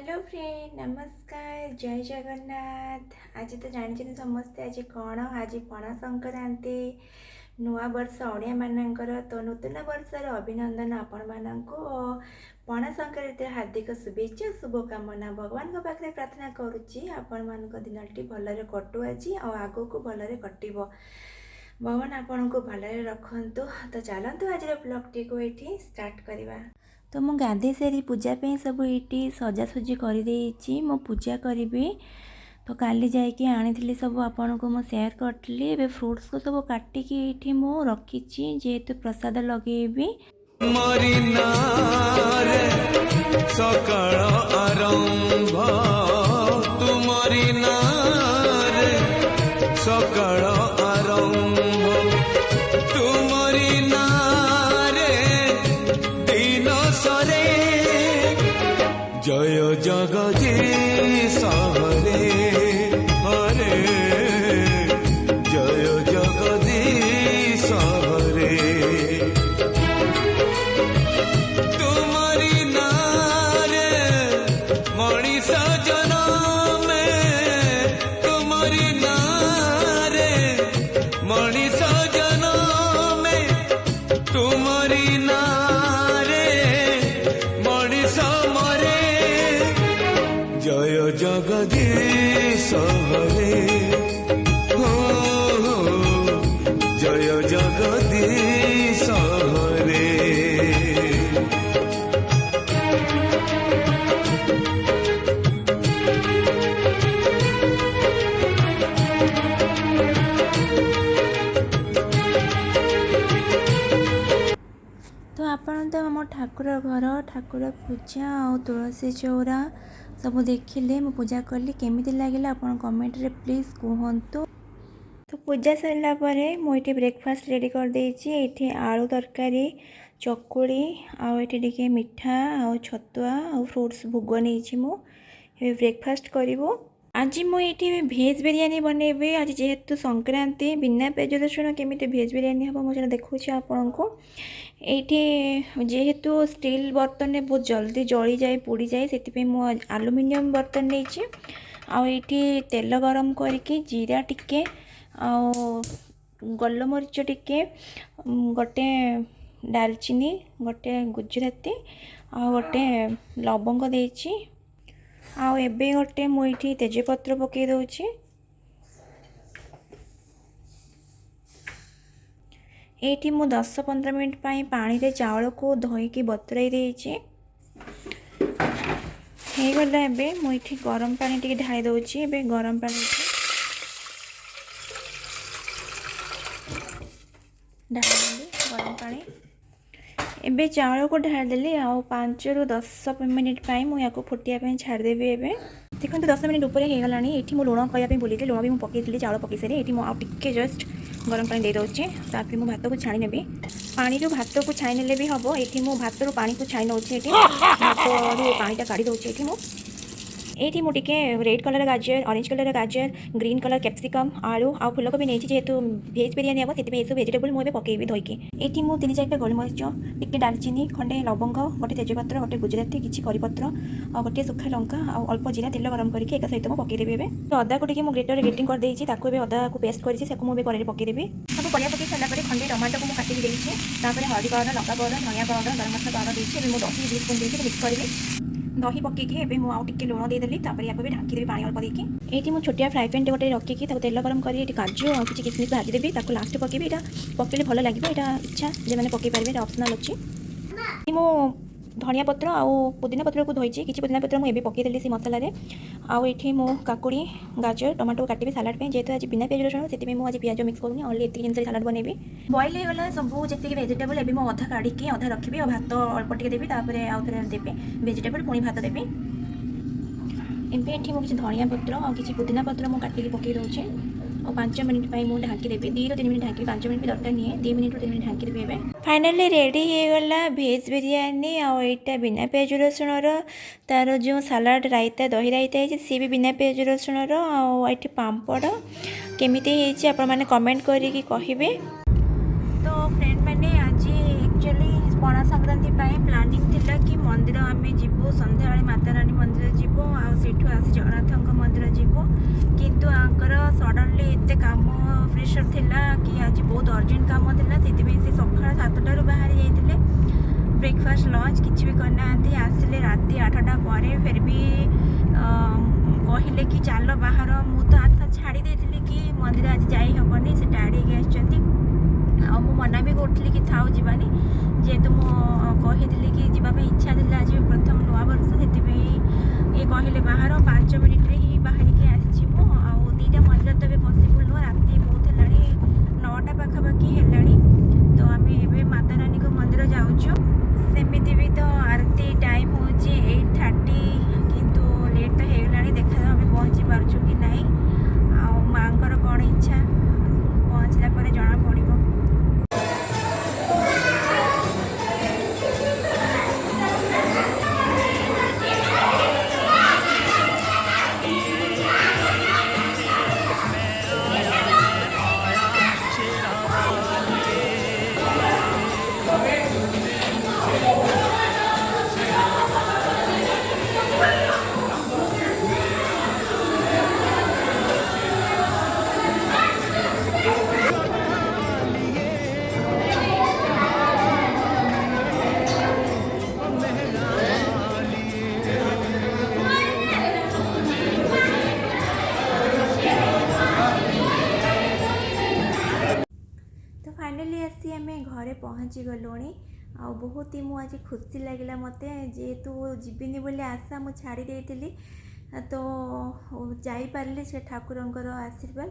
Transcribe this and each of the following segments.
Hello friend, नमस्कार, जय जगन्नाथ। आज तो जानते समस्ते आज कौन आज पणा संक्रांति नुआ वर्ष ओडिया मानकर तो नूतन वर्षर अभिनंदन आपण मानक पणा संक्रांति हार्दिक शुभेच्छा शुभकामना भगवान को पाखे प्रार्थना करुच्ची आपण मान दिन भलरे कटु आज आग को भलरे कटिब भगवान आपण को भलरे रखंतु। तो चलतु आज ब्लॉग टी को ये स्टार्ट करवा। तो मु गाधे सारी पूजा पे सब ये सजासजी कर मो पूजा करी। तो काली जाकि आनी सब आपन को मु शेयर करी। ए फ्रूट्स को सब काटिकी ये मु रखी जेहेतु प्रसाद लगेबी। सकाळ आरंभ तुमरी नारे सकाळ आरंभ तुमरी नारे दिन सरे जय जगदीश हरे हरे जय जगदीश हरे जगदीश हरे हो जय जगदीश हरे। तो आपण तो आम ठाकुर घर ठाकुर पूजा और तुलसी चौरा सब देखिले मु पूजा कली केमिति लगे आप कमेंट रे प्लीज कहतु। तो पूजा सरला परे मुझे ब्रेकफास्ट रेडी कर देछि। एठी आलू तरकारी चकुड़ी आटे मिठा आ छतुआ आ फ्रूट्स भोग नहीं मु ब्रेकफास्ट करिवो। आज मुझे भेज बिरियानी बनैबे। आज जेहेतु संक्रांति बिना पियाज रसुण केमिति भेज बिरियानी हम मुझे देखुछि आपन को। ये जेहेतु स्टील बर्तन में बहुत जल्दी जली जाए पोड़ी जाए से मु आलुमिनियम बर्तन नहीं आठी तेल गरम करके जीरा टिके गोलमरीच टिके गोटे डालचीनी गोटे गुजराती आ गोटे लवंग देछि आबे गोटे मुझे तेजपत्र पकई दौची। ये मु 10-15 मिनट पानी रे चावल को धोईकी बतुराई देछि। हे गला एबे मु इठी गरम पानी टिके ढाई दउछि। एबे गरम पानी ढाली गरम पानी एबे चावल को ढाल देली आ 5-10 मिनट मु याको फुटिया छाड़ देबी। एबे देखो 10 मिनट ऊपर हो गलानी। ये मु लुण कहया भूली लुण भी पकई चावल पकई सारी ये टिके जस्ट गरम पानी दे दूसरी। तापर मु भात को छाणी नेबी। पानी रू भात को छाई नेले भी हम ये मु भात रू पानी को छाई नौचे भात रू पानीटा काढ़ी दूसरी। ये मुझे रेड कलर गाजर ऑरेंज कलर गाजर ग्रीन कलर कैप्सिकम आलू आ फूलकोबी नहीं जेहेतु भेज बिरियानी हम से सब वेजिटेबल मुझे पकईबी धोईकी। ये 3-4टा गोलमरीच टिके डालचीनी खंडे लवंग गोटे तेजपत्र गोटे गुजराती किसी करीपत्र और गोटे सुखा लंका और अल्प जीरा तेल गरम करके एक सहित मुझे पकईदेवी। एवं अदा को ग्रेटर ग्रेटिंग करदेगी अदा को पेस्ट कर कड़े पकईदेवी। सब परिया पकई सारापर खंडे टमाटो को मुझे काटिकी देती हल्दी पाउडर लंका पाउडर धनिया पाउडर गरम मसला पाउडर देती मुझे दही 2 स्पून देती मिक्स करी दही पकईकी एवं मुझे लुण देदेली या भी ढांकीदेवी पानी अल्प देकी। ये मुझे छोटिया फ्राए पैन गोटे रखिकी तेल गरम कर काजू और किसी किसमिश भाजीदेवी लास्ट पकेबी। यहाँ पकड़े भल लगे यहाँ इच्छा जो मैंने पकई पारे ऑप्शनल अच्छी। मु धनिया पत्र आउ पुदीना पत्र को धोई किसी पुदीना पत्र मुझे पकईदेली से मसला आठी मु काकुड़ी गाजर टमाटो काटिबी सालाड पे जेहेतु आज बिना पियाज रसुण से आज पियाज मिक्स करूनी ओनली एत जिन सालाड बनैबी। बॉइल हो गला सब जी वेजिटेबल एवं मु अधा काढ़ी अधा रखी और भात अल्प टे देवी आउ थे देवी वेजिटेबल पुणी भात देवी। एवं ये मुझे धनिया पत्र और किसी पुदीना पत्र मुझे काटिकी पकई दूचे और 5 मिनट मुझे ढांकी देवी 2-3 मिनट ढांकी 5 मिनट भी दरकार नहीं 2 मिनट 3 मिनट ढांकी देवी। फाइनाली रेडी हो गला भेज बिरियानी आईटा बिना पियाज रसुण तार जो सालाड रायता दही रायता है सी भी बिना पियाज रसुण आठ पापड़ केमिति आपण मैंने कमेंट करके कहे। तो फ्रेंड मैंने आज एक्चुअली पणा संक्रांति संक्रांति प्लानिंग थिला कि मंदिर आम जीवु संध्या माता रानी मंदिर जीवु आठू आसी जगन्नाथ मंदिर जीवु किंतु आंकर सडनली एत काम प्रेसर थिला कि आज बहुत अर्जेंट काम थिला से सकाळ 7टारू बाहरी जाइए ब्रेकफास्ट लंच किसी भी करना आसिले राति 8टा पर फिर भी कहले कि चल बाहर मु तो आशा छाड़ी देती कि मंदिर आज जाई हेनी से टाड़ी आसुँच मना भी करी कि थाऊ जीवानी जेहेतु मुझे कि जीवाई इच्छा थी आज प्रथम नुआ वर्ष से ये कहले बाहर 5 मिनिट्रे ही बाहर की आसी दुईटा मंदिर तो पसिबल नुह राति बहुत है 9टा पाखापाखि है तो आम ए माता रानी को मंदिर जाऊँ सेमती भी तो आरती टाइम हो 8:30 किंतु लेट तो होगा देखा आम पहुँची पार्चु कि ना माँ कौन इच्छा पहुँचला पर जना पड़ फाइनाली आसी आम घरे पहुँची गलुँ आ बहुत ही मुझे खुशी लगे मत जेहेतु जीविनी बोली आशा मुझे छाड़ी देती तो जापारे से ठाकुरंकर आशीर्वाद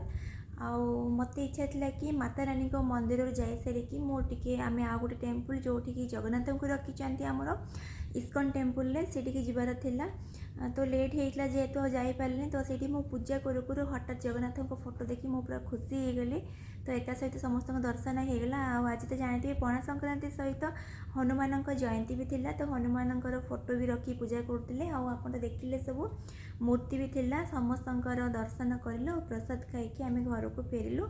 आउ मत इच्छा थी कि माता रानी को मंदिर जाई सारिकी मुझे आम आ गए टेम्पल जो जगन्नाथ को रखी आमर इस्कन टेम्पल से जीवार थिला तो लेट होता जेहेतु जापारे तो से पूजा करू करू हठात जगन्नाथ को फोटो देखी मु पूरा खुशी हो गली तो एका सहित समस्त दर्शन होगला आज तो जानते पणा संक्रांति सहित हनुमान जयंती भी थिला तो हनुमान फोटो भी रखी पूजा करते आप देखिले सब मूर्ति भी थिला समस्त दर्शन करूँ और प्रसाद खाई आम घर को फेरिलु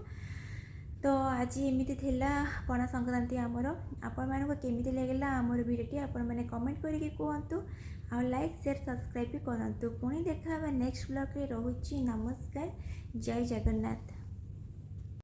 तो आज एमती थिला पणा संक्रांति आमर आपण मानक केमिति लागला आमर वीडियोटी आपण माने कमेंट करके कहतु आ लाइक शेयर सब्सक्राइब भी करतु पुणी देखा नेक्स्ट ब्लॉग रे रहुची नमस्कार जय जगन्नाथ।